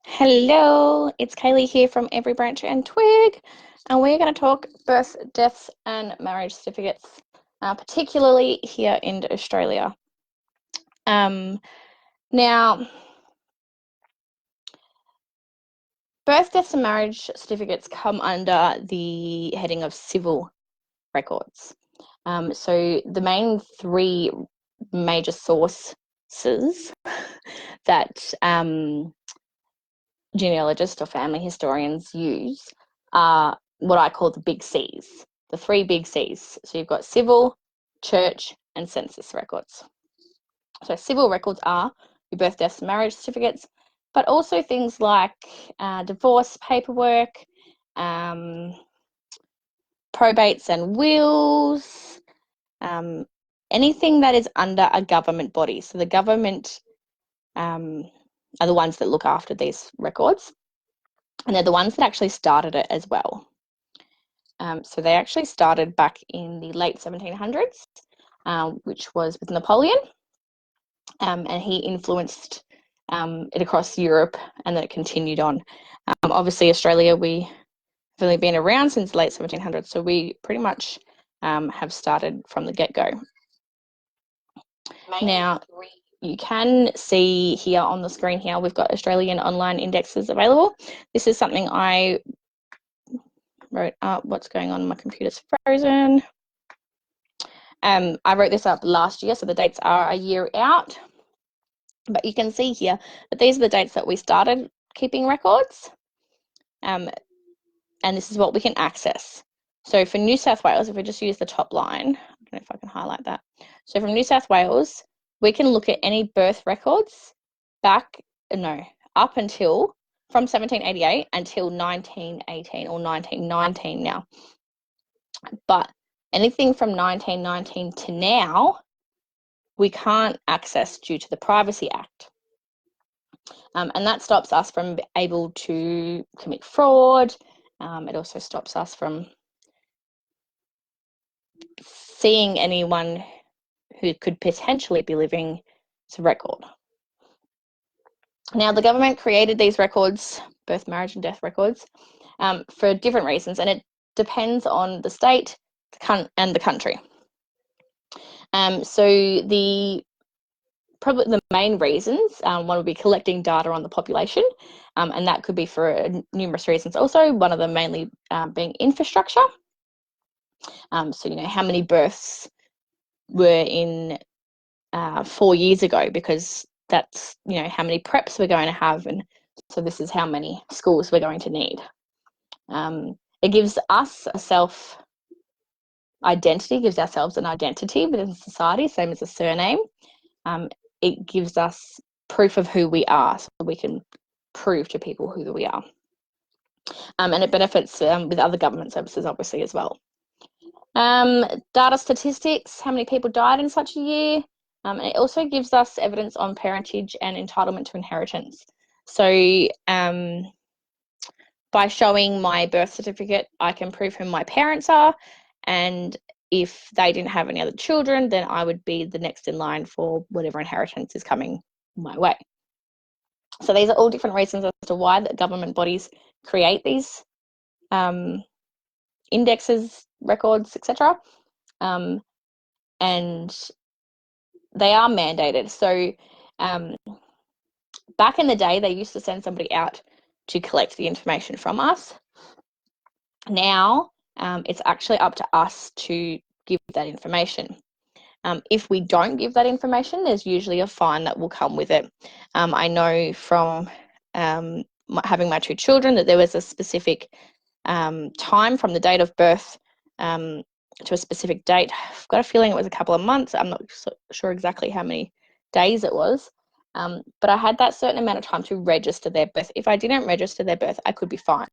Hello, it's Kaylee here from Every Branch and Twig, and we're going to talk birth, deaths, and marriage certificates, particularly here in Australia. Now, birth, deaths, and marriage certificates come under the heading of civil records. So the main three major sources that genealogists or family historians use are what I call the big C's, the three big C's. So you've got civil, church, and census records. So civil records are your birth, deaths, and marriage certificates, but also things like divorce paperwork, probates and wills, anything that is under a government body. So the government are the ones that look after these records, and they're the ones that actually started it as well. So they actually started back in the late 1700s, which was with Napoleon, and he influenced it across Europe, and then it continued on. Obviously, Australia, we have only been around since the late 1700s, so we pretty much have started from the get-go. Now, you can see here on the screen here, we've got Australian online indexes available. This is something I wrote up. What's going on? My computer's frozen. I wrote this up last year, so the dates are a year out. But you can see here that these are the dates that we started keeping records. And this is what we can access. So for New South Wales, if we just use the top line, I don't know if I can highlight that. So from New South Wales, we can look at any birth records up until from 1788 until 1918 or 1919 now. But anything from 1919 to now, we can't access due to the Privacy Act. And that stops us from able to commit fraud. It also stops us from seeing anyone who could potentially be living to record. Now, the government created these records, birth, marriage, and death records, for different reasons, and it depends on the state and the country. So probably the main reasons, one would be collecting data on the population, and that could be for numerous reasons. Also, one of them mainly being infrastructure. So, how many births were in 4 years ago, because that's, how many preps we're going to have, and so this is how many schools we're going to need. It gives us a self-identity, gives ourselves an identity within society, same as a surname. It gives us proof of who we are, so we can prove to people who we are. And it benefits with other government services, obviously, as well. Data statistics, how many people died in such a year. And it also gives us evidence on parentage and entitlement to inheritance. So by showing my birth certificate, I can prove who my parents are, and if they didn't have any other children, then I would be the next in line for whatever inheritance is coming my way. So these are all different reasons as to why the government bodies create these indexes, records, etc. And they are mandated. So back in the day, they used to send somebody out to collect the information from us. Now, it's actually up to us to give that information. If we don't give that information, there's usually a fine that will come with it. I know from having my two children that there was a specific time from the date of birth to a specific date. I've got a feeling it was a couple of months. I'm not sure exactly how many days it was. But I had that certain amount of time to register their birth. If I didn't register their birth, I could be fined.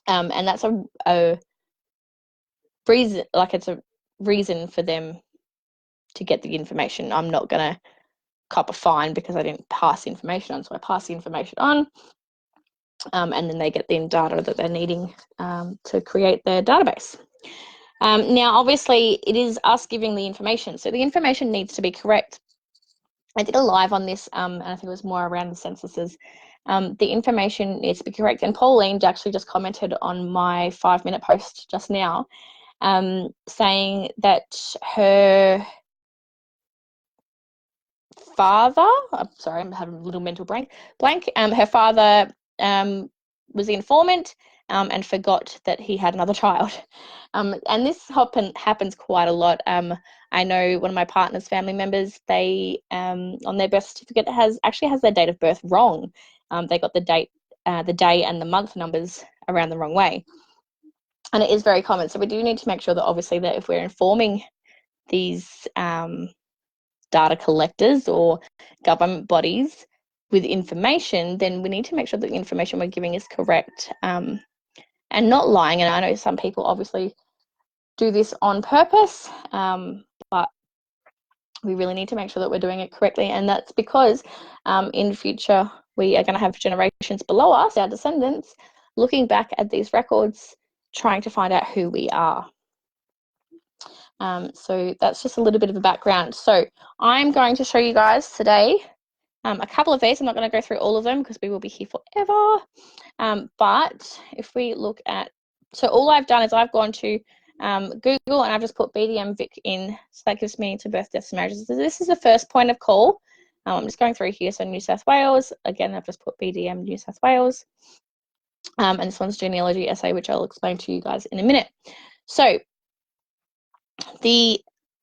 And that's a reason, it's a reason for them to get the information. I'm not going to cop a fine because I didn't pass the information on. So I pass the information on, and then they get the data that they're needing to create their database. Now, obviously, it is us giving the information. So the information needs to be correct. I did a live on this, and I think it was more around the censuses. The information needs to be correct. And Pauline actually just commented on my 5-minute post just now, saying that her father, I'm sorry, I'm having a little mental blank. Her father was the informant and forgot that he had another child. And this happens quite a lot. I know one of my partner's family members, they on their birth certificate actually has their date of birth wrong. They got the day and the month numbers around the wrong way. And it is very common. So we do need to make sure that obviously that if we're informing these data collectors or government bodies with information, then we need to make sure that the information we're giving is correct and not lying. And I know some people obviously do this on purpose, but we really need to make sure that we're doing it correctly. And that's because in the future, we are going to have generations below us, our descendants, looking back at these records, trying to find out who we are. So that's just a little bit of a background. So I'm going to show you guys today a couple of these. I'm not going to go through all of them because we will be here forever. But if we look at, so all I've done is I've gone to Google and I've just put BDM Vic in. So that gives me to birth, deaths, and marriages. So this is the first point of call. I'm just going through here. So New South Wales, again, I've just put BDM New South Wales. And this one's Genealogy Essay, which I'll explain to you guys in a minute. So the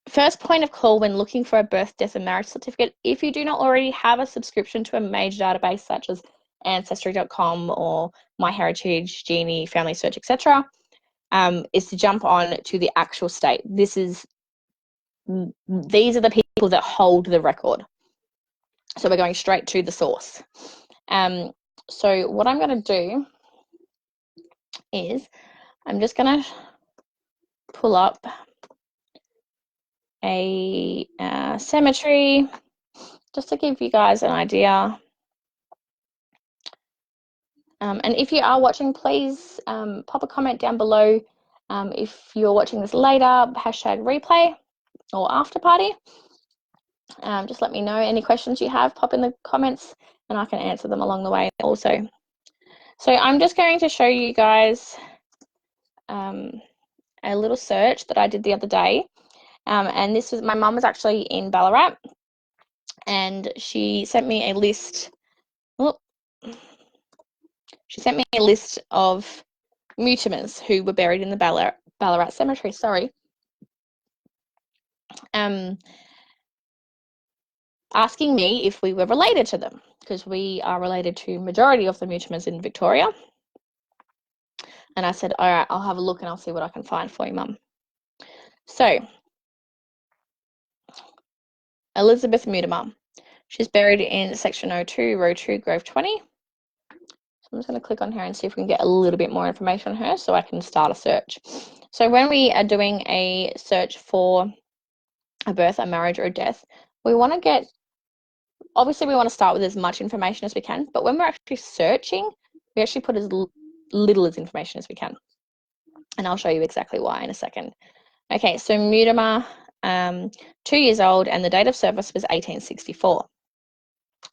first point of call when looking for a birth, death, and marriage certificate, if you do not already have a subscription to a major database such as Ancestry.com or MyHeritage, Genie, Family Search, etc., is to jump on to the actual state. These are the people that hold the record. So we're going straight to the source. So what I'm going to do is I'm just going to pull up a cemetery just to give you guys an idea. And if you are watching, please pop a comment down below. If you're watching this later, hashtag replay or after party. Just let me know any questions you have, pop in the comments and I can answer them along the way also. So I'm just going to show you guys a little search that I did the other day. And this was, my mum was actually in Ballarat and she sent me a list. She sent me a list of Mutimers who were buried in the Ballarat cemetery, sorry. Asking me if we were related to them, because we are related to majority of the Mutimers in Victoria. And I said, all right, I'll have a look and I'll see what I can find for you, Mum. So, Elizabeth Mutimer. She's buried in section 02, row 2, grave 20. So I'm just going to click on her and see if we can get a little bit more information on her so I can start a search. So when we are doing a search for a birth, a marriage, or a death, we want to get, obviously we want to start with as much information as we can, but when we're actually searching, we actually put as little as information as we can. And I'll show you exactly why in a second. Okay, so Mutimer, 2 years old, and the date of service was 1864.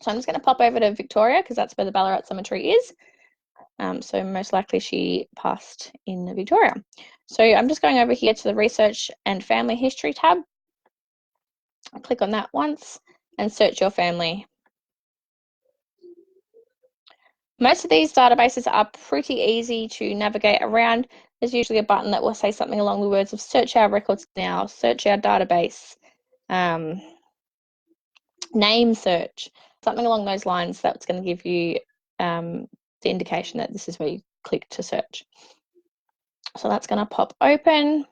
So I'm just going to pop over to Victoria because that's where the Ballarat Cemetery is. So most likely she passed in Victoria. So I'm just going over here to the Research and Family History tab. I'll click on that once and search your family. Most of these databases are pretty easy to navigate around. There's usually a button that will say something along the words of search our records now, search our database, name search, something along those lines that's going to give you the indication that this is where you click to search. So that's going to pop open.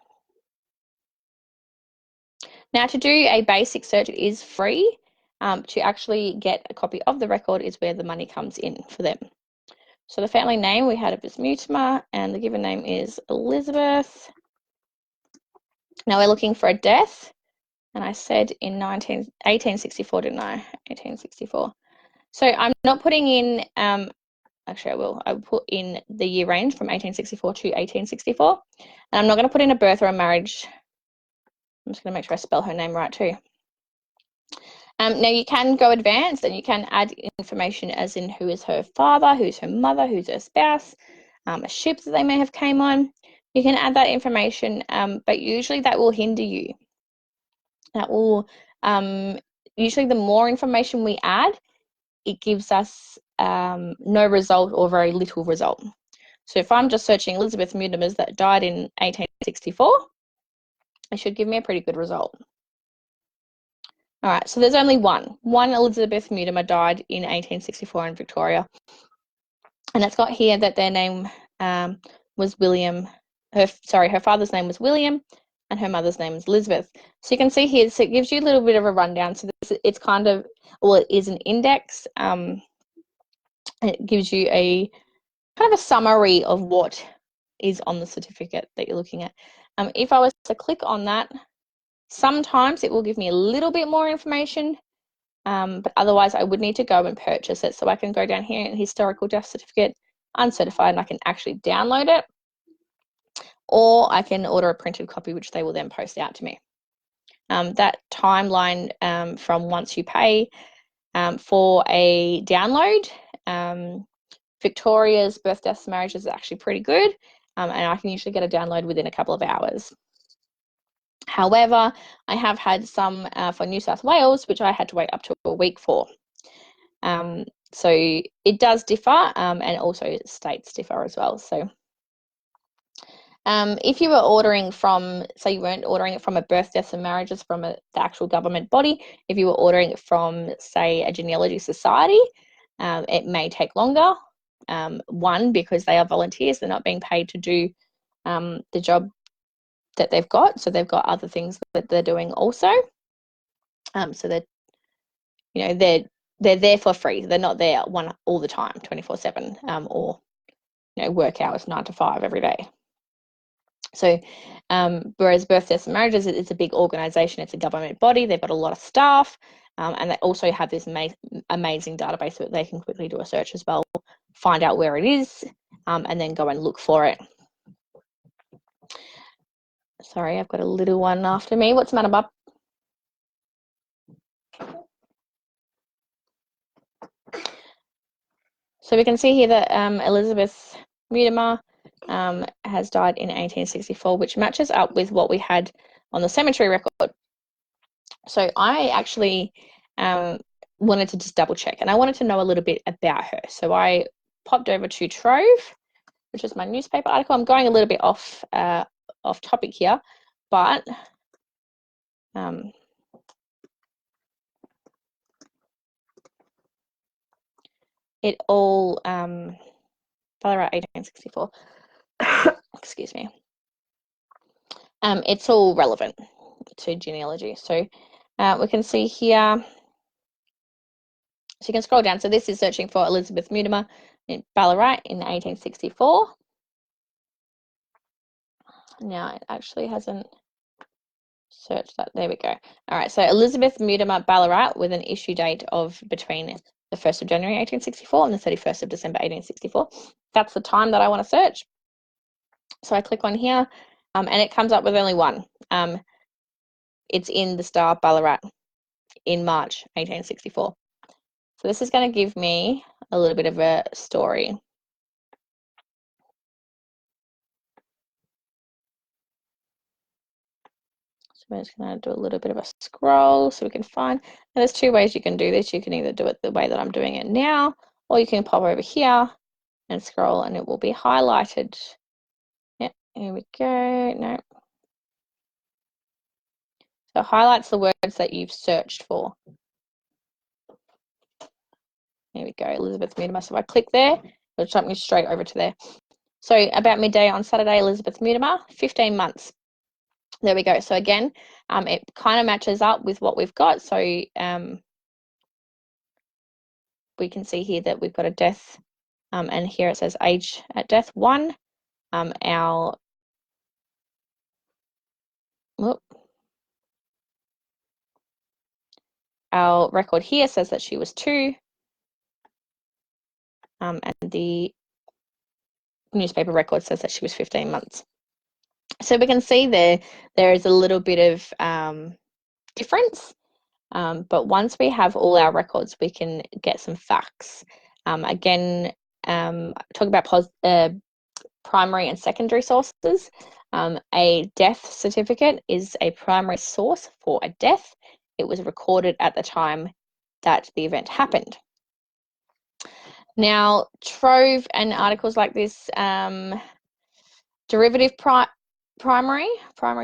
Now to do a basic search, it is free. To actually get a copy of the record is where the money comes in for them. So the family name we had is Mutimer and the given name is Elizabeth. Now we're looking for a death. And I said in 1864, didn't I? 1864. So I'm not putting in, actually I will put in the year range from 1864 to 1864. And I'm not going to put in a birth or a marriage. I'm just going to make sure I spell her name right too. Now you can go advanced and you can add information as in who is her father, who's her mother, who's her spouse, a ship that they may have came on. You can add that information, but usually that will hinder you. That will, usually the more information we add, it gives us no result or very little result. So if I'm just searching Elizabeth Mutimers that died in 1864, it should give me a pretty good result. All right, so there's only one. One Elizabeth Mutimer died in 1864 in Victoria. And it's got here that their name was William. Her father's name was William and her mother's name is Elizabeth. So you can see here, so it gives you a little bit of a rundown. So it's kind of, well, it is an index. It gives you a kind of a summary of what is on the certificate that you're looking at. If I was to click on that, sometimes it will give me a little bit more information, but otherwise I would need to go and purchase it. So I can go down here in historical death certificate, uncertified, and I can actually download it, or I can order a printed copy, which they will then post out to me. That timeline from once you pay for a download, Victoria's birth, deaths, marriages is actually pretty good, and I can usually get a download within a couple of hours. However, I have had some for New South Wales, which I had to wait up to a week for. So it does differ, and also states differ as well. So if you were ordering from, say you weren't ordering it from a birth, deaths and marriages from the actual government body, if you were ordering it from, say, a genealogy society, it may take longer. One, because they are volunteers, they're not being paid to do the job that they've got, so they've got other things that they're doing also. So they're, you know, they're there for free. They're not there all the time, 24/7, or, you know, work hours 9 to 5 every day. So whereas birth, deaths and marriages, it's a big organisation, it's a government body, they've got a lot of staff, and they also have this amazing database that they can quickly do a search as well, find out where it is, and then go and look for it. Sorry, I've got a little one after me. What's the matter, bub? So we can see here that Elizabeth Mutimer has died in 1864, which matches up with what we had on the cemetery record. So I actually wanted to just double check, and I wanted to know a little bit about her. So I popped over to Trove, which is my newspaper article. I'm going a little bit off topic here, but it all Ballarat 1864. Excuse me. It's all relevant to genealogy. So we can see here. So you can scroll down. So this is searching for Elizabeth Mutimer in Ballarat in 1864. Now it actually hasn't searched that. There we go. All right. So Elizabeth Mutimer Ballarat with an issue date of between the 1st of January 1864 and the 31st of December 1864. That's the time that I want to search. So I click on here, and it comes up with only one. It's in the Star Ballarat in March 1864. So this is going to give me a little bit of a story. So I'm just going to do a little bit of a scroll so we can find. And there's two ways you can do this. You can either do it the way that I'm doing it now, or you can pop over here and scroll and it will be highlighted. Yep, here we go. No. So it highlights the words that you've searched for. There we go, Elizabeth Mutimer. So if I click there, it'll jump me straight over to there. So about midday on Saturday, Elizabeth Mutimer, 15 months. There we go. So again, it kind of matches up with what we've got. So we can see here that we've got a death, and here it says age at death 1. Our record here says that she was 2. And the newspaper record says that she was 15 months. So we can see there is a little bit of difference. But once we have all our records, we can get some facts. Again, talk about primary and secondary sources. A death certificate is a primary source for a death. It was recorded at the time that the event happened. Now, trove and articles like this, derivative primary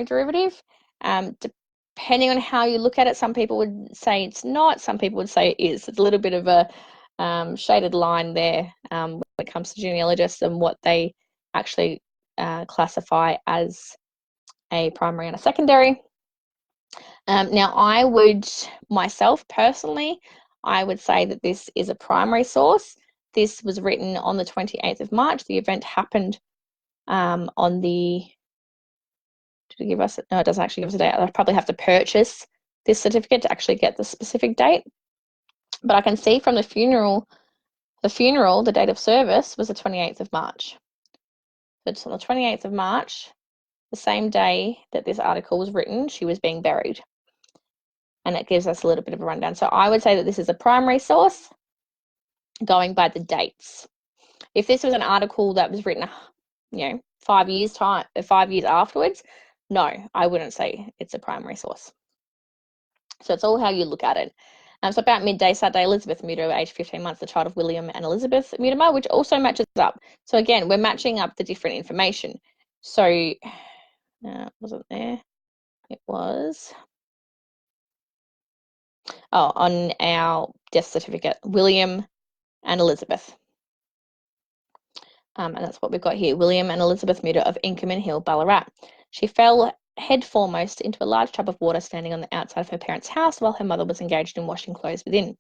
derivative, depending on how you look at it, some people would say it's not, some people would say it is. It's a little bit of a shaded line there when it comes to genealogists and what they actually classify as a primary and a secondary. Now, I would myself personally, I would say that this is a primary source. This was written on the 28th of March. The event happened on the, did it give us, no, it doesn't actually give us a date. I'd probably have to purchase this certificate to actually get the specific date. But I can see from the funeral, the date of service was the 28th of March. So it's on the 28th of March, the same day that this article was written, she was being buried. And it gives us a little bit of a rundown. So I would say that this is a primary source going by the dates. If this was an article that was written, 5 years afterwards, no, I wouldn't say it's a primary source. So it's all how you look at it. So about midday Saturday, Elizabeth Mutimer, aged 15 months, the child of William and Elizabeth Mutimer, which also matches up. So again, we're matching up the different information. So wasn't there? It was. Oh, on our death certificate, William and Elizabeth. And that's what we've got here. William and Elizabeth Mutimer of Inkerman Hill, Ballarat. She fell head foremost into a large tub of water standing on the outside of her parents' house while her mother was engaged in washing clothes within.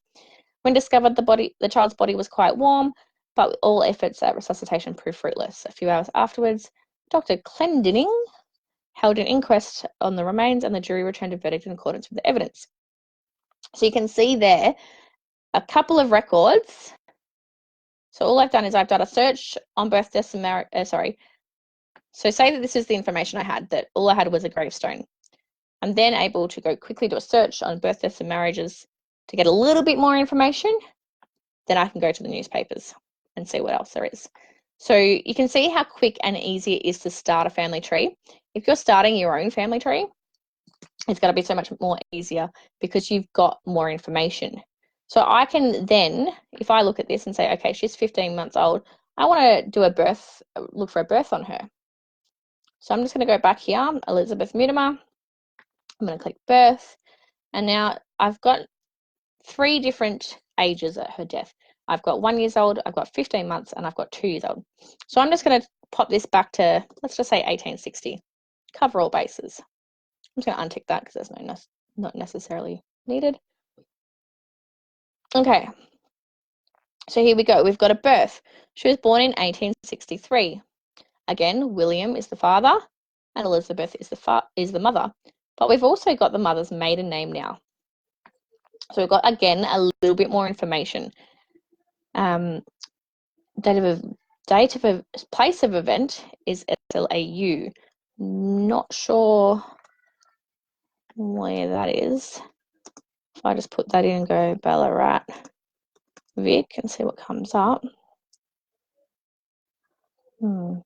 When discovered, the child's body was quite warm, but all efforts at resuscitation proved fruitless. A few hours afterwards, Dr. Clendenning held an inquest on the remains and the jury returned a verdict in accordance with the evidence. So you can see there a couple of records. So all I've done is I've done a search on birth, deaths, and marriage. So say that this is the information I had, that all I had was a gravestone. I'm then able to go quickly do a search on birth, deaths, and marriages to get a little bit more information. Then I can go to the newspapers and see what else there is. So you can see how quick and easy it is to start a family tree. If you're starting your own family tree, it's going to be so much more easier because you've got more information. So I can then, if I look at this and say, okay, she's 15 months old, I want to do look for a birth on her. So I'm just going to go back here, Elizabeth Mutimer. I'm going to click birth. And now I've got 3 different ages at her death. I've got 1 year old, I've got 15 months, and I've got 2 years old. So I'm just going to pop this back to, let's just say 1860. Cover all bases. I'm just going to untick that because that's not necessarily needed. Okay. So here we go. We've got a birth. She was born in 1863. Again, William is the father and Elizabeth is the mother. But we've also got the mother's maiden name now. So we've got, again, a little bit more information. Date of a place of event is SLAU. Not sure where that is. If I just put that in and go Ballarat, Vic, and see what comes up. No,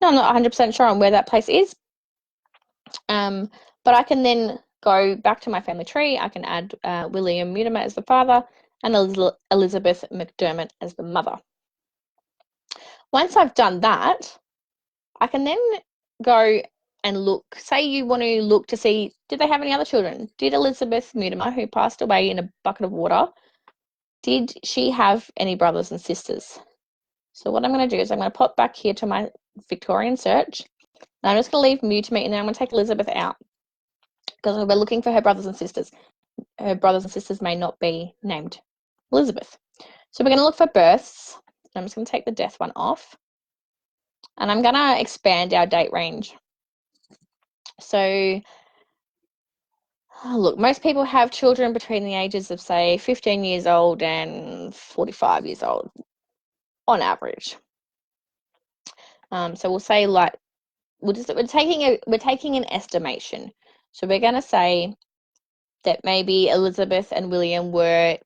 I'm not 100% sure on where that place is. But I can then go back to my family tree. I can add William Mutimer as the father and Elizabeth McDermott as the mother. Once I've done that, I can then go and look. Say you want to look to see, did they have any other children? Did Elizabeth Mutimer, who passed away in a bucket of water, did she have any brothers and sisters? So what I'm going to do is I'm going to pop back here to my Victorian search. And I'm just going to leave Mutimer and then I'm going to take Elizabeth out because we're looking for her brothers and sisters. Her brothers and sisters may not be named Elizabeth. So we're going to look for births. I'm just going to take the death one off. And I'm going to expand our date range. So, look, most people have children between the ages of, say, 15 years old and 45 years old, on average. So we'll say like we're taking an estimation. So we're going to say that maybe Elizabeth and William were,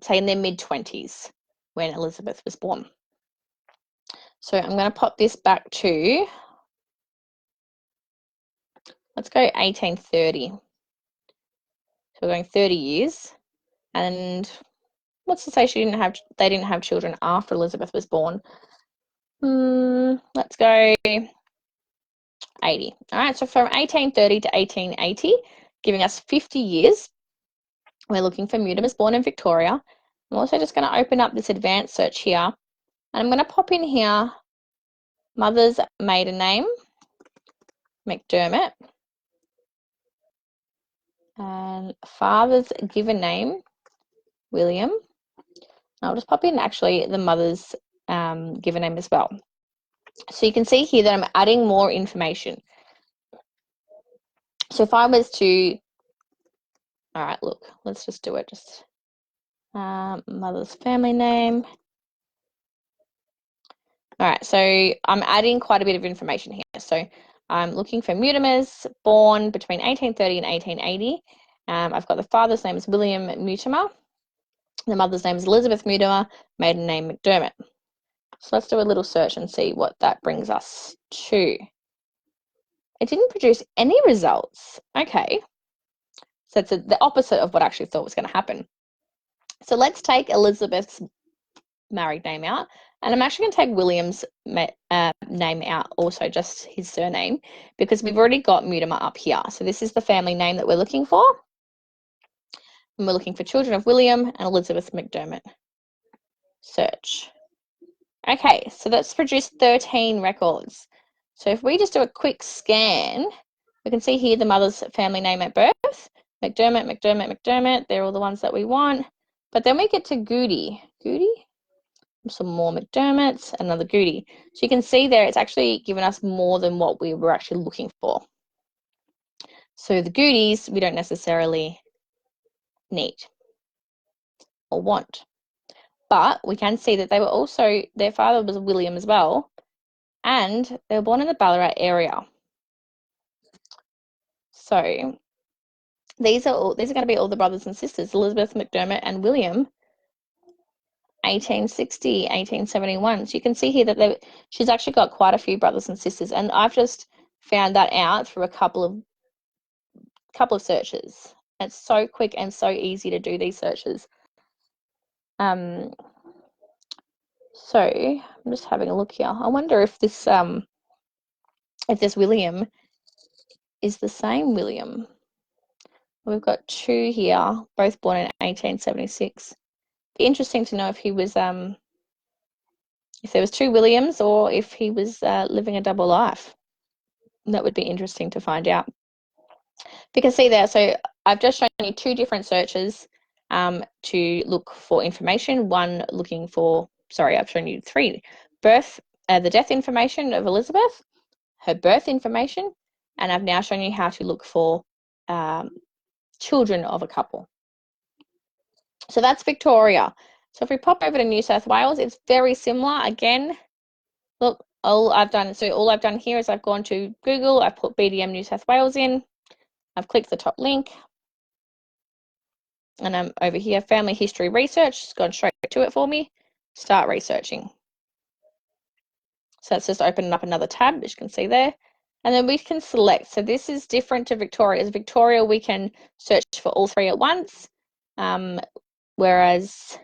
say, in their mid-20s when Elizabeth was born. So I'm going to pop this back to, let's go 1830. So we're going 30 years. And what's to say they didn't have children after Elizabeth was born? Let's go 80. All right, so from 1830 to 1880, giving us 50 years. We're looking for Mutimer's born in Victoria. I'm also just going to open up this advanced search here. And I'm going to pop in here mother's maiden name, McDermott, and father's given name, William. I'll just pop in actually the mother's given name as well. So you can see here that I'm adding more information. So if I was to, all right, look, let's just do it. Just mother's family name. All right, so I'm adding quite a bit of information here. So I'm looking for Mutimers born between 1830 and 1880. I've got the father's name is William Mutimer. The mother's name is Elizabeth Mutimer, maiden name McDermott. So let's do a little search and see what that brings us to. It didn't produce any results. Okay. So it's the opposite of what I actually thought was going to happen. So let's take Elizabeth's married name out. And I'm actually going to take William's name out, also just his surname, because we've already got Mutimer up here. So this is the family name that we're looking for. And we're looking for children of William and Elizabeth McDermott. Search. Okay, so that's produced 13 records. So if we just do a quick scan, we can see here the mother's family name at birth, McDermott, McDermott, McDermott. They're all the ones that we want. But then we get to Goody. Goody? Some more McDermotts, another Goody. So you can see there it's actually given us more than what we were actually looking for. So the Goodies we don't necessarily need or want. But we can see that they were also, their father was William as well, and they were born in the Ballarat area. So these are going to be all the brothers and sisters, Elizabeth McDermott and William, 1860, 1871. So you can see here that she's actually got quite a few brothers and sisters, and I've just found that out through a couple of searches. It's so quick and so easy to do these searches. So I'm just having a look here. I wonder if this William is the same William. We've got two here, both born in 1876. Be interesting to know if he was if there was two Williams or if he was living a double life. That would be interesting to find out. You can see there, so I've just shown you two different searches to look for information. One looking for, sorry, I've shown you three. The death information of Elizabeth, her birth information, and I've now shown you how to look for children of a couple. So that's Victoria. So if we pop over to New South Wales, it's very similar. Again, look, all I've done here is I've gone to Google, I've put BDM New South Wales in, I've clicked the top link, and I'm over here, family history research, it's gone straight to it for me, start researching. So it's just opening up another tab, as you can see there. And then we can select. So this is different to Victoria. As Victoria, we can search for all three at once, whereas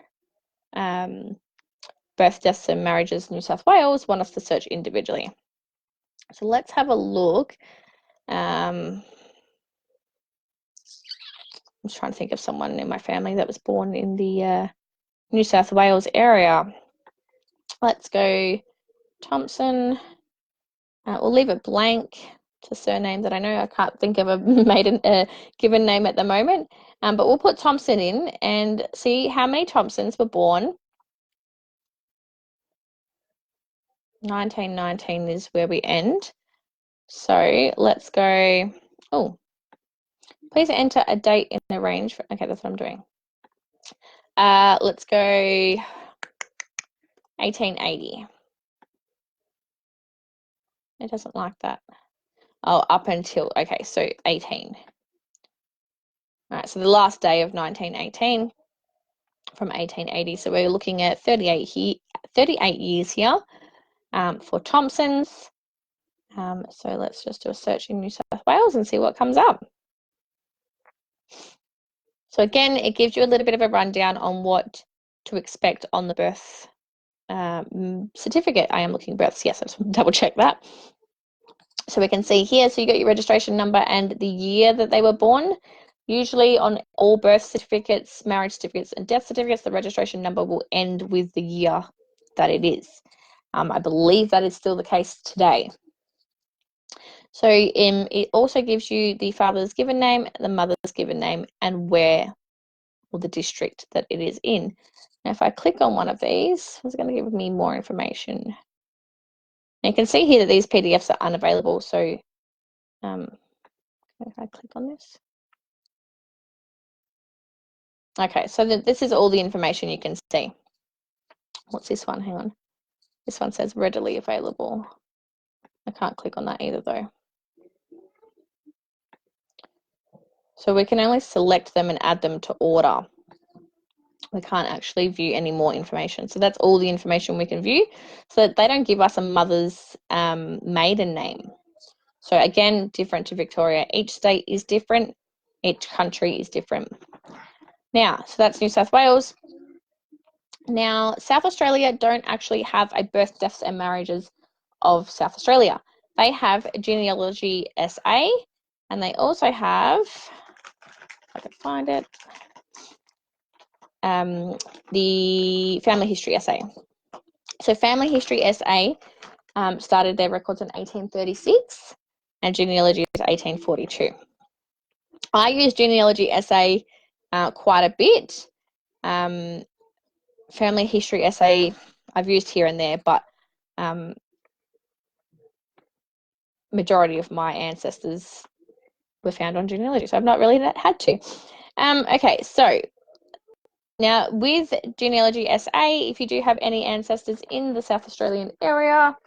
birth, deaths, and marriages New South Wales want us to search individually. So let's have a look. I'm just trying to think of someone in my family that was born in the New South Wales area. Let's go Thompson. We'll leave it blank to surname that I know. I can't think of a given name at the moment, but we'll put Thompson in and see how many Thompsons were born. 1919 is where we end. So let's go, please enter a date in the range. Okay, that's what I'm doing. Let's go 1880. It doesn't like that. Oh, up until, okay, so 18. All right, so the last day of 1918 from 1880. So we're looking at 38 years here for Thompson's. So let's just do a search in New South Wales and see what comes up. So again, it gives you a little bit of a rundown on what to expect on the birth certificate. I am looking births, yes, I just want to double check that. So we can see here, so you got your registration number and the year that they were born. Usually on all birth certificates, marriage certificates and death certificates, the registration number will end with the year that it is. I believe that is still the case today. So it also gives you the father's given name, the mother's given name, and where, or the district that it is in. Now, if I click on one of these, it's going to give me more information. Now, you can see here that these PDFs are unavailable. So if I click on this. Okay, so this is all the information you can see. What's this one? Hang on. This one says readily available. I can't click on that either though. So we can only select them and add them to order. We can't actually view any more information. So that's all the information we can view. So they don't give us a mother's maiden name. So again, different to Victoria. Each state is different. Each country is different. Now, so that's New South Wales. Now, South Australia don't actually have a birth, deaths and marriages of South Australia. They have a Genealogy Essay, and they also have, if I can find it, the Family History Essay. So Family History Essay started their records in 1836, and Genealogy is 1842. I use Genealogy Essay quite a bit. Family History Essay I've used here and there, but majority of my ancestors were found on Genealogy, so I've not really had to. Okay, so now with Genealogy Essay, if you do have any ancestors in the South Australian area,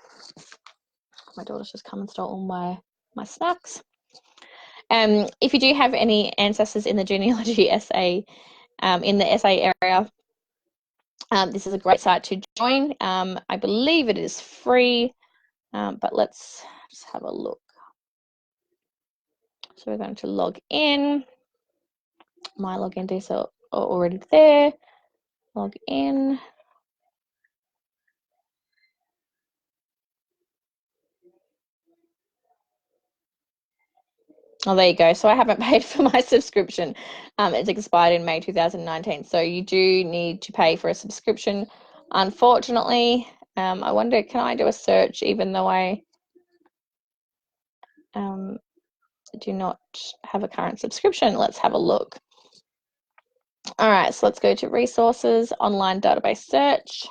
my daughter's just come and stole all my snacks. If you do have any ancestors in the Genealogy Essay, in the essay area, this is a great site to join. I believe it is free, but let's just have a look. So we're going to log in. My login details are already there. Log in. Oh, there you go. So I haven't paid for my subscription. It's expired in May 2019. So you do need to pay for a subscription, unfortunately. I wonder, can I do a search even though I do not have a current subscription? Let's have a look. All right, so let's go to resources, online database search.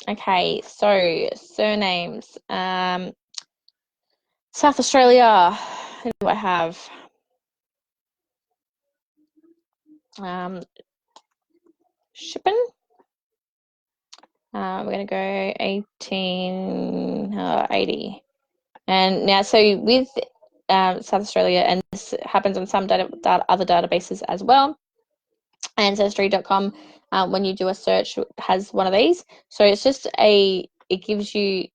Okay, so surnames. South Australia, who do I have? Shippen. We're going to go 1880. And now, so with South Australia, and this happens on some other databases as well, Ancestry.com, when you do a search, has one of these. So it's just it gives you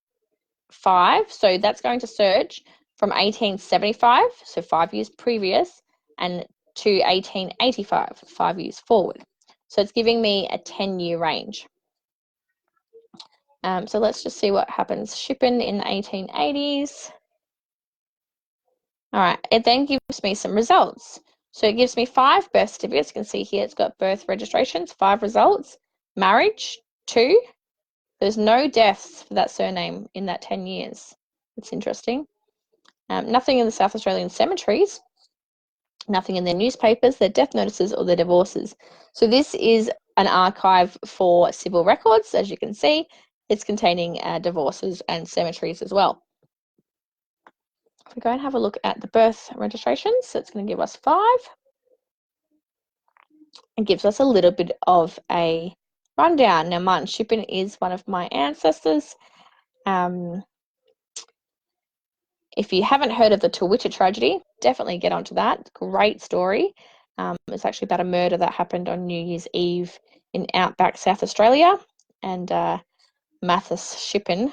5. So that's going to search from 1875, so 5 years previous, and to 1885, 5 years forward. So it's giving me a 10-year range. So let's just see what happens. Shipping in the 1880s. All right, it then gives me some results. So it gives me 5 birth certificates. You can see here it's got birth registrations, 5 results, marriage, 2. There's no deaths for that surname in that 10 years. It's interesting. Nothing in the South Australian cemeteries, nothing in their newspapers, their death notices or their divorces. So this is an archive for civil records, as you can see. It's containing divorces and cemeteries as well. If we go and have a look at the birth registrations, so it's going to give us 5. It gives us a little bit of a rundown. Now, Martin Shippen is one of my ancestors. If you haven't heard of the Twitter tragedy, definitely get onto that. Great story. It's actually about a murder that happened on New Year's Eve in outback South Australia, and Mathis Shippen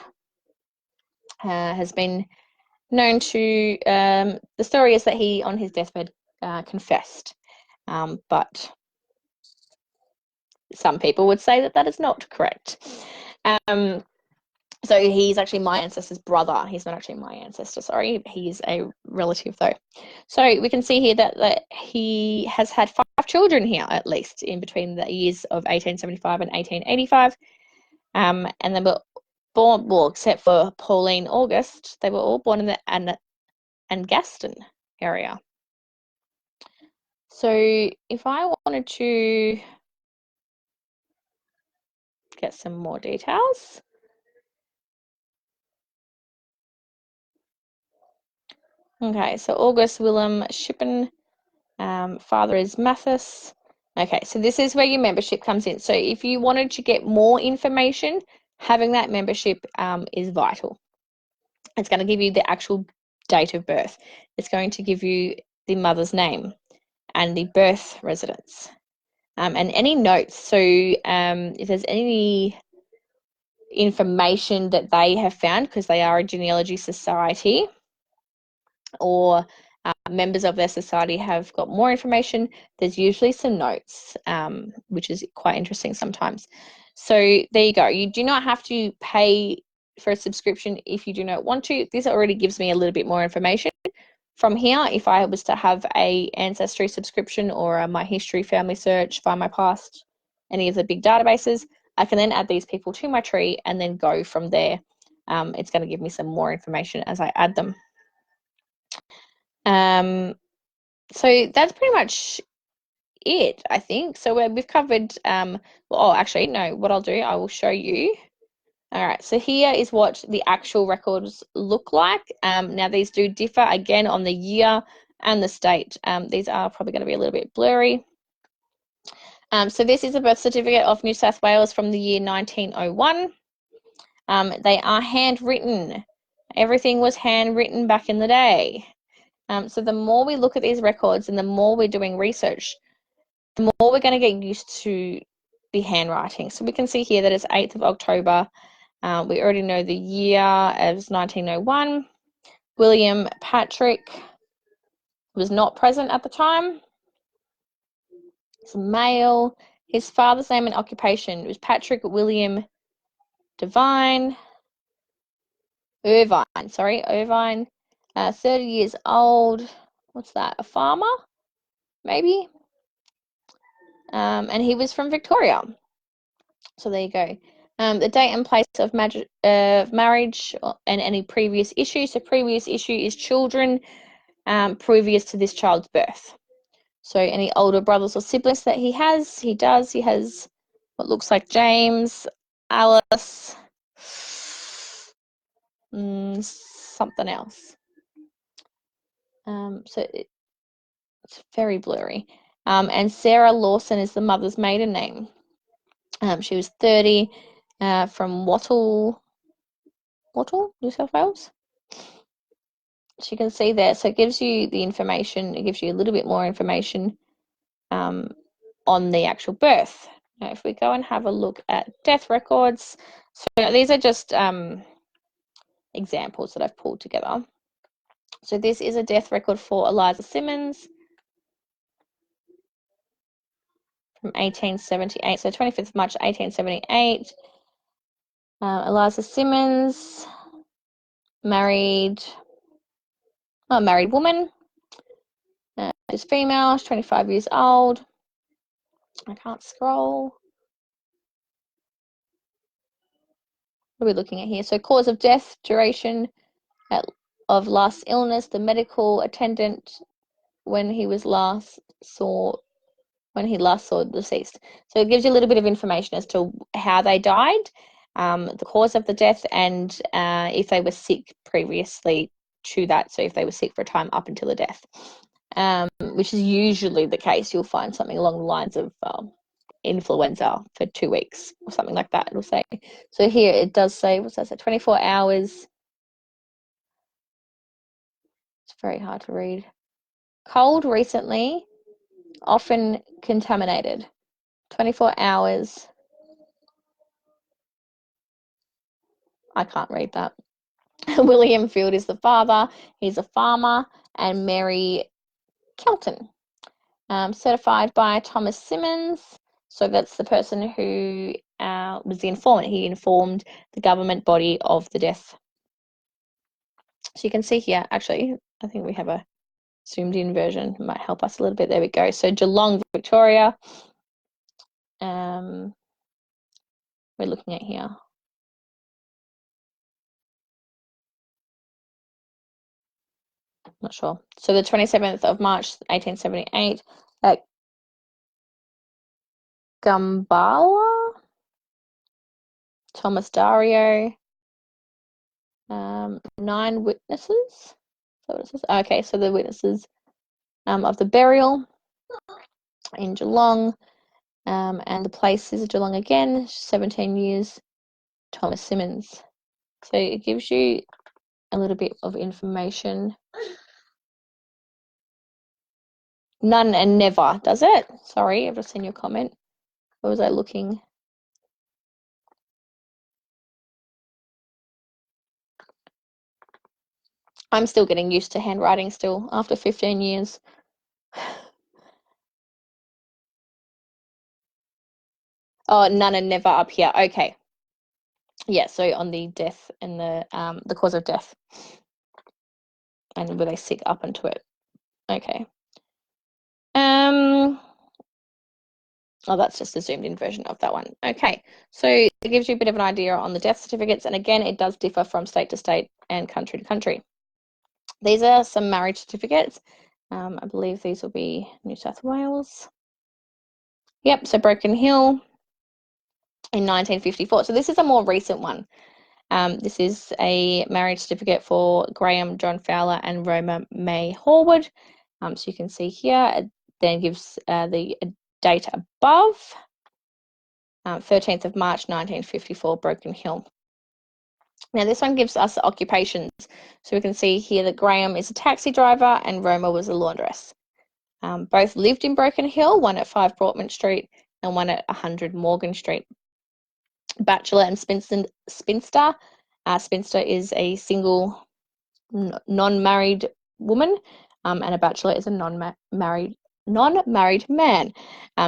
has been known to, the story is that he, on his deathbed, confessed, but some people would say that that is not correct. So he's actually my ancestor's brother. He's not actually my ancestor, sorry. He's a relative, though. So we can see here that he has had 5 children here, at least, in between the years of 1875 and 1885. And they were born, well, except for Pauline August, they were all born in the Angaston area. So if I wanted to get some more details. Okay, so August Willem Shippen, father is Mathis. Okay, so this is where your membership comes in. So if you wanted to get more information, having that membership is vital. It's going to give you the actual date of birth. It's going to give you the mother's name and the birth residence, and any notes. So if there's any information that they have found, because they are a genealogy society, or members of their society have got more information, there's usually some notes, which is quite interesting sometimes. So there you go. You do not have to pay for a subscription if you do not want to. This already gives me a little bit more information. From here, if I was to have a Ancestry subscription or a My History, Family Search, Find My Past, any of the big databases, I can then add these people to my tree and then go from there. It's going to give me some more information as I add them. So that's pretty much it, I think. So we've covered, oh, actually, no, what I'll do, I will show you. All right, so here is what the actual records look like. Now, these do differ, again, on the year and the state. These are probably going to be a little bit blurry. So this is a birth certificate of New South Wales from the year 1901. They are handwritten. Everything was handwritten back in the day. So the more we look at these records and the more we're doing research, the more we're going to get used to the handwriting. So we can see here that it's 8th of October. We already know the year as 1901. William Patrick was not present at the time. It's a male. His father's name and occupation was Patrick William Irvine. 30 years old. What's that? A farmer? Maybe? And he was from Victoria. So there you go. The date and place of marriage and any previous issue. So previous issue is children previous to this child's birth. So any older brothers or siblings that he has, he does. He has what looks like James, Alice, something else. So it's very blurry. And Sarah Lawson is the mother's maiden name. She was 30, from Wattle, New South Wales. So you can see there. So it gives you the information. It gives you a little bit more information on the actual birth. Now, if we go and have a look at death records, so these are just examples that I've pulled together. So this is a death record for Eliza Simmons from 1878. So 25th of March, 1878. Eliza Simmons, married woman. She's female, she's 25 years old. I can't scroll. What are we looking at here? So cause of death, duration of last illness, the medical attendant when he last saw the deceased. So it gives you a little bit of information as to how they died, the cause of the death, and if they were sick previously to that. So if they were sick for a time up until the death, which is usually the case. You'll find something along the lines of influenza for 2 weeks or something like that, it'll say. So here it does say, what's that say, 24 hours. It's very hard to read. Cold recently, often contaminated. 24 hours. I can't read that. William Field is the father. He's a farmer. And Mary Kelton, certified by Thomas Simmons. So that's the person who was the informant. He informed the government body of the death. So you can see here, actually, I think we have a zoomed in version. It might help us a little bit. There we go. So Geelong, Victoria. We're looking at here. Not sure. So the 27th of March, 1878, at Gumbala, Thomas Dario, 9 witnesses. So what it says. Okay, so the witnesses of the burial in Geelong, and the place is Geelong again, 17 years, Thomas Simmons. So it gives you a little bit of information. None and never, does it? Sorry, I've just seen your comment. What was I looking? I'm still getting used to handwriting still after 15 years. Oh, none and never up here. Okay. Yeah, so on the death and the cause of death. And were they sick up into it? Okay. Oh, that's just a zoomed in version of that one. Okay, so it gives you a bit of an idea on the death certificates. And again, it does differ from state to state and country to country. These are some marriage certificates. I believe these will be New South Wales. Yep, so Broken Hill in 1954. So this is a more recent one. This is a marriage certificate for Graham John Fowler and Roma May Horwood. So you can see here, it then gives the date above, 13th of March 1954, Broken Hill. Now this one gives us occupations. So we can see here that Graham is a taxi driver and Roma was a laundress. Both lived in Broken Hill, one at 5 Broadman Street and one at 100 Morgan Street. Bachelor and spinster. Spinster is a single, non-married woman, and a bachelor is a non-married man.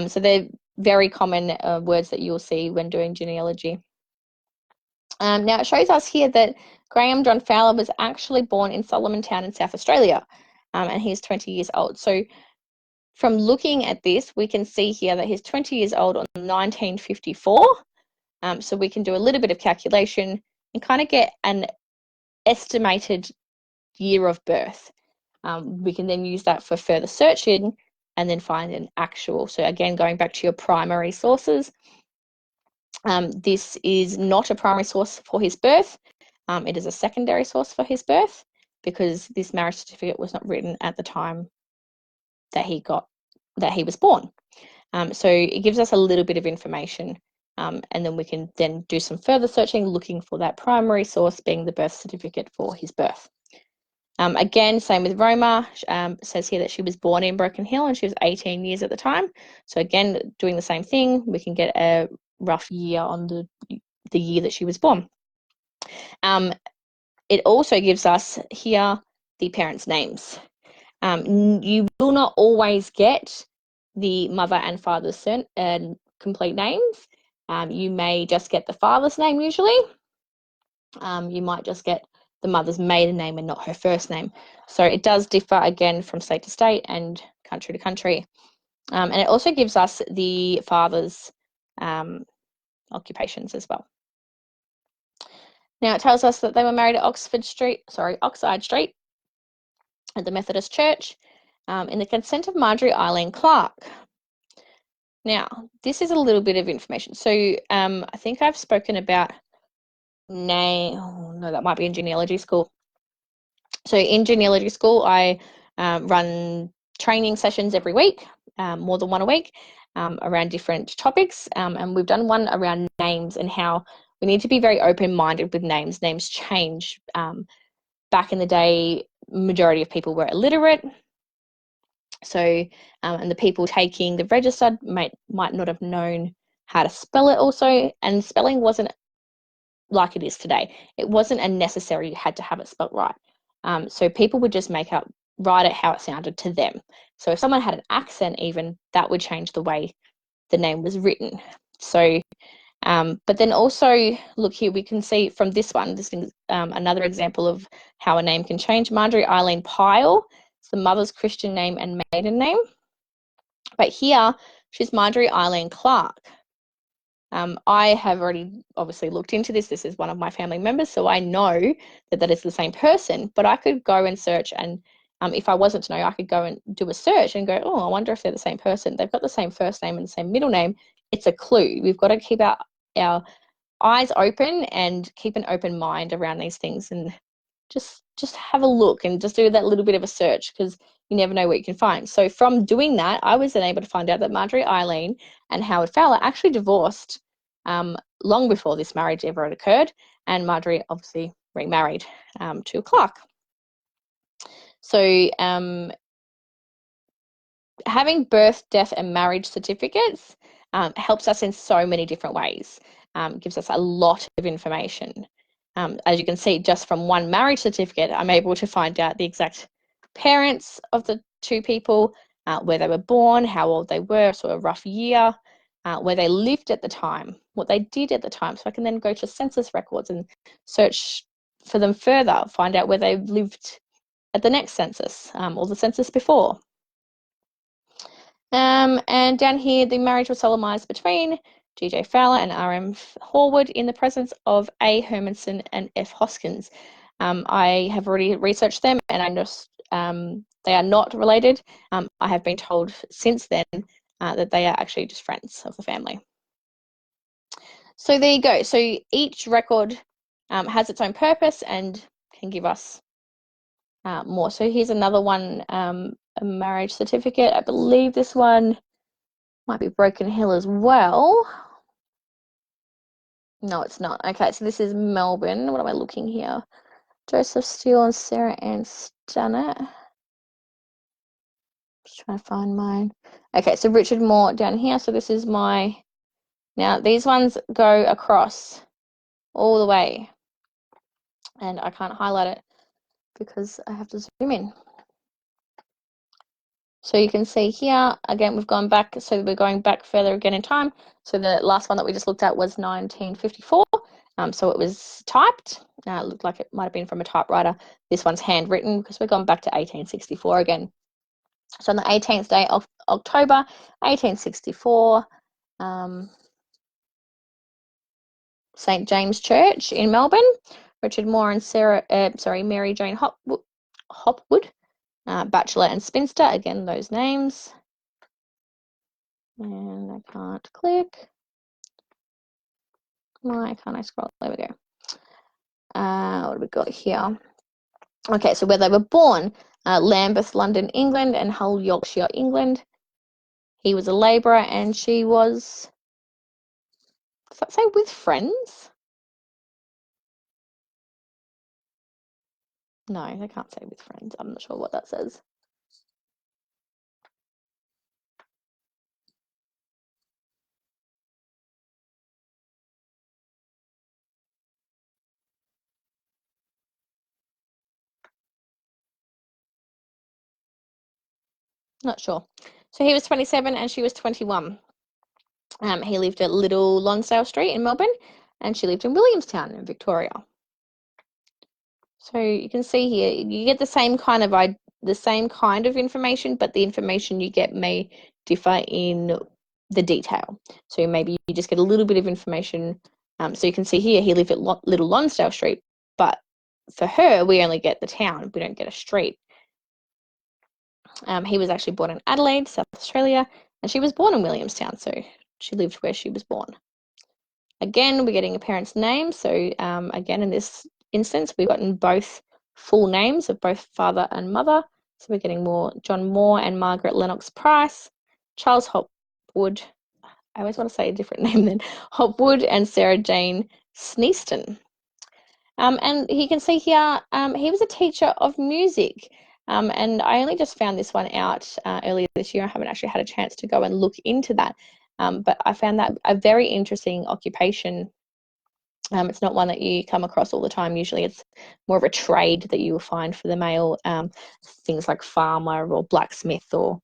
So they're very common words that you'll see when doing genealogy. Now it shows us here that Graham John Fowler was actually born in Solomon Town in South Australia, and he's 20 years old. So from looking at this, we can see here that he's 20 years old on 1954. So we can do a little bit of calculation and kind of get an estimated year of birth. We can then use that for further searching and then find an actual. So again, going back to your primary sources, this is not a primary source for his birth. It is a secondary source for his birth because this marriage certificate was not written at the time that he was born. So it gives us a little bit of information, and then we can then do some further searching, looking for that primary source being the birth certificate for his birth. Again, same with Roma. Says here that she was born in Broken Hill and she was 18 years at the time. So again, doing the same thing, we can get a rough year on the year that she was born. It also gives us here the parents' names. You will not always get the mother and father's complete names. You may just get the father's name usually. You might just get the mother's maiden name and not her first name. So it does differ again from state to state and country to country. And it also gives us the father's occupations as well. Now it tells us that they were married at Oxide Street at the Methodist Church in the consent of Marjorie Eileen Clark. Now, this is a little bit of information. So I think I've spoken about no, that might be in genealogy school. So in genealogy school, I run training sessions every week, more than one a week, around different topics, and we've done one around names and how we need to be very open-minded with names. Names change. Back in the day, majority of people were illiterate, so and the people taking the register might not have known how to spell it also, and spelling wasn't like it is today. It wasn't a necessary, you had to have it spelt right. So people would just write it how it sounded to them. So if someone had an accent even, that would change the way the name was written. So, but then also, look here, we can see from this one, this is another example of how a name can change. Marjorie Eileen Pyle, it's the mother's Christian name and maiden name. But here, she's Marjorie Eileen Clark. I have already obviously looked into this. This is one of my family members, so I know that that is the same person, but I could go and search, and if I wasn't to know, I could go and do a search and go, oh, I wonder if they're the same person. They've got the same first name and the same middle name. It's a clue. We've got to keep our eyes open and keep an open mind around these things, and just have a look and just do that little bit of a search, because you never know what you can find. So from doing that, I was then able to find out that Marjorie Eileen and Howard Fowler actually divorced long before this marriage ever had occurred, and Marjorie obviously remarried to Clark. So having birth, death, and marriage certificates helps us in so many different ways. Gives us a lot of information. As you can see, just from one marriage certificate, I'm able to find out the exact parents of the two people, where they were born, how old they were, so a rough year, where they lived at the time, what they did at the time. So I can then go to census records and search for them further, find out where they lived at the next census or the census before. And down here, the marriage was solemnized between G.J. Fowler and R.M. Horwood in the presence of A. Hermanson and F. Hoskins. I have already researched them, and I know they are not related. I have been told since then that they are actually just friends of the family. So there you go. So each record has its own purpose and can give us more. So here's another one, a marriage certificate. I believe this one might be Broken Hill as well. No, it's not. Okay, so this is Melbourne. What am I looking here? Joseph Steele and Sarah Ann Stunnett. Just trying to find mine. Okay, so Richard Moore down here. So this is my... Now, these ones go across all the way. And I can't highlight it because I have to zoom in. So you can see here, again, we've gone back, so we're going back further again in time. So the last one that we just looked at was 1954. So it was typed. It looked like it might have been from a typewriter. This one's handwritten because we're going back to 1864 again. So on the 18th day of October, 1864, St. James Church in Melbourne, Richard Moore and Mary Jane Hopwood. Bachelor and Spinster, again, those names. And I can't click. Why can't I scroll? There we go. What have we got here? Okay, so where they were born, Lambeth, London, England, and Hull, Yorkshire, England. He was a labourer and she was, does that say with friends? No, they can't say with friends. I'm not sure what that says. Not sure. So he was 27 and she was 21. He lived at Little Lonsdale Street in Melbourne, and she lived in Williamstown in Victoria. So you can see here, you get the same kind of information, but the information you get may differ in the detail. So maybe you just get a little bit of information. So you can see here, he lived at Little Lonsdale Street, but for her, we only get the town. We don't get a street. He was actually born in Adelaide, South Australia, and she was born in Williamstown, so she lived where she was born. Again, we're getting a parent's name. So again, in this instance, we've gotten both full names of both father and mother. So we're getting John Moore and Margaret Lennox Price, Charles Hopwood. I always want to say a different name then. Hopwood and Sarah Jane Sneaston. And you can see here, he was a teacher of music. And I only just found this one out earlier this year. I haven't actually had a chance to go and look into that. But I found that a very interesting occupation. It's not one that you come across all the time. Usually it's more of a trade that you will find for the male, things like farmer or blacksmith or,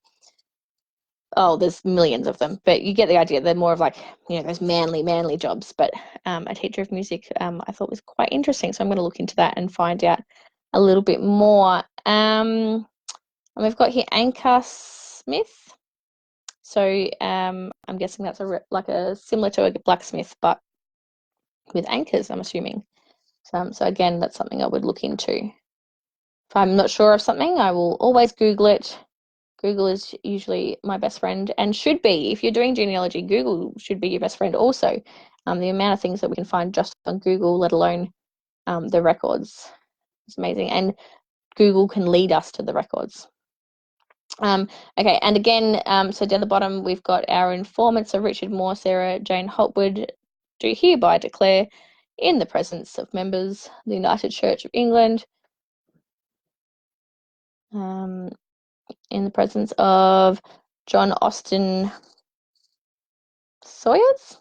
oh, there's millions of them. But you get the idea. They're more of like, those manly jobs. But a teacher of music I thought was quite interesting. So I'm going to look into that and find out a little bit more. And we've got here Anchor Smith. So I'm guessing that's a similar to a blacksmith, but with anchors, I'm assuming. So again, that's something I would look into. If I'm not sure of something, I will always Google it. Google is usually my best friend and should be. If you're doing genealogy, Google should be your best friend also. The amount of things that we can find just on Google, let alone the records, is amazing. And Google can lead us to the records. Okay, and again, so down the bottom, we've got our informants. So Richard Moore, Sarah Jane Hopwood do hereby declare in the presence of members of the United Church of England, in the presence of John Austin Sawyers,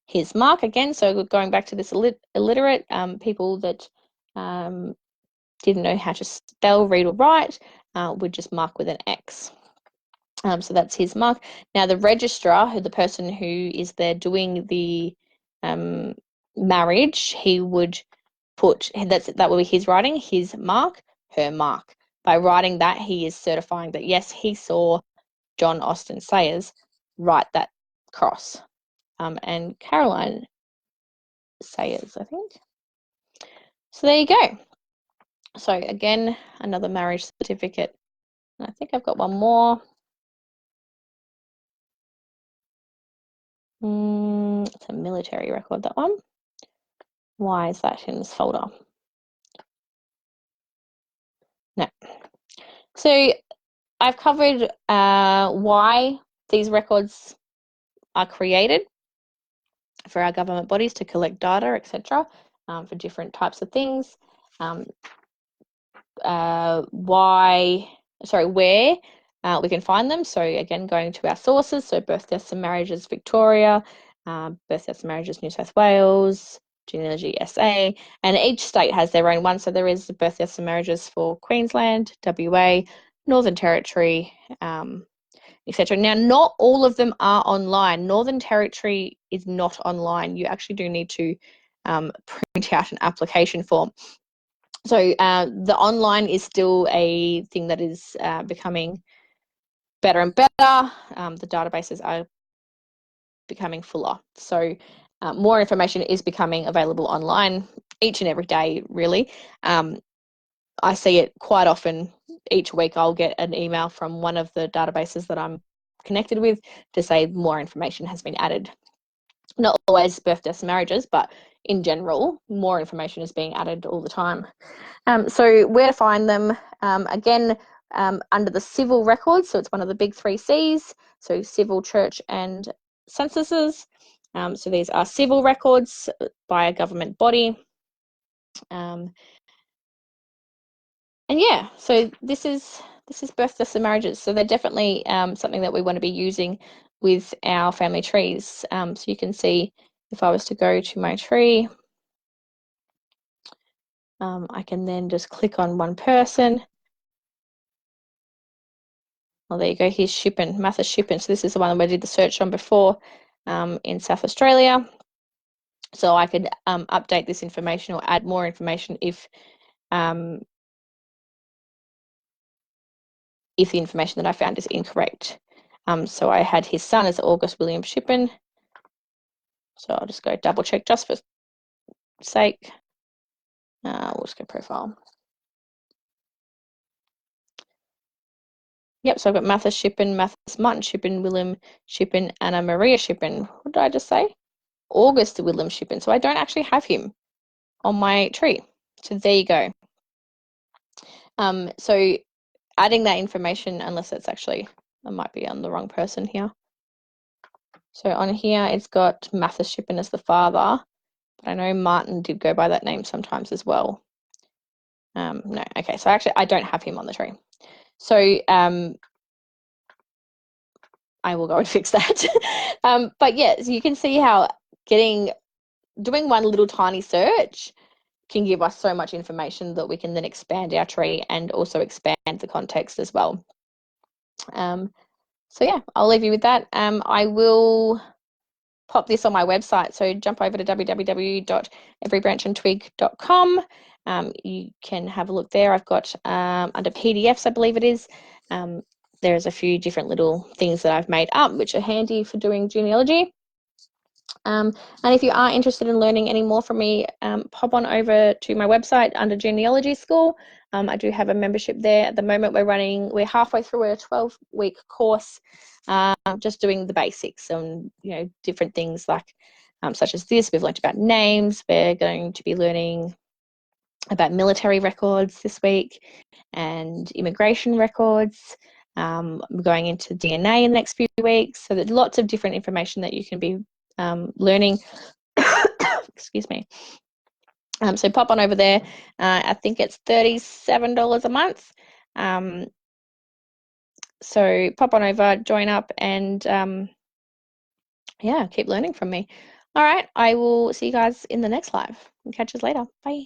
his mark again. So going back to this illiterate people that didn't know how to spell, read, or write, would just mark with an X. So that's his mark. Now the registrar, the person who is there doing the marriage, he would put that will be his writing, his mark, her mark. By writing that, he is certifying that yes, he saw John Austin Sayers write that cross. And Caroline Sayers, I think. So there you go. So again, another marriage certificate. And I think I've got one more. It's a military record, that one. Why is that in this folder? No. So I've covered why these records are created for our government bodies to collect data, etc., for different types of things. Where we can find them. So again, going to our sources, so Birth, Deaths and Marriages Victoria, Birth, Deaths and Marriages New South Wales, Genealogy Essay, and each state has their own one. So there is Birth, Deaths and Marriages for Queensland, WA, Northern Territory, etc. Now, not all of them are online. Northern Territory is not online. You actually do need to print out an application form. So the online is still a thing that is becoming better and better. The databases are becoming fuller. So more information is becoming available online each and every day, really. I see it quite often. Each week I'll get an email from one of the databases that I'm connected with to say more information has been added. Not always birth, deaths, and marriages, but in general, more information is being added all the time. So where to find them? Again, under the civil records, so it's one of the big 3 Cs, so civil, church, and censuses. So these are civil records by a government body. And yeah, so this is birth, deaths, and marriages. So they're definitely something that we want to be using with our family trees. So you can see if I was to go to my tree, I can then just click on one person. Well, there you go. Here's Shippen, Martha Shippen. So this is the one that I did the search on before in South Australia. So I could update this information or add more information if the information that I found is incorrect. So I had his son as August William Shippen. So I'll just go double check just for sake. We'll just go profile. Yep, so I've got Martha Shippen, Martin Shippen, William Shippen, Anna Maria Shippen. What did I just say? August William Shippen. So I don't actually have him on my tree. So there you go. So adding that information, unless it's actually, I might be on the wrong person here. So on here, it's got Mathis Shippen as the father, but I know Martin did go by that name sometimes as well. No, okay, so actually I don't have him on the tree. So I will go and fix that. But yeah, so you can see how doing one little tiny search can give us so much information that we can then expand our tree and also expand the context as well. So yeah, I'll leave you with that. I will pop this on my website. So jump over to www.everybranchandtwig.com. You can have a look there. I've got under PDFs, I believe it is. There's a few different little things that I've made up, which are handy for doing genealogy. And if you are interested in learning any more from me, pop on over to my website under Genealogy School. I do have a membership there. At the moment, we're halfway through a 12-week course, just doing the basics and different things like such as this. We've learned about names. We're going to be learning about military records this week and immigration records. We're going into DNA in the next few weeks. So there's lots of different information that you can be learning. Excuse me. So pop on over there. I think it's $37 a month. So pop on over, join up, and yeah, keep learning from me. All right, I will see you guys in the next live. Catch us later. Bye.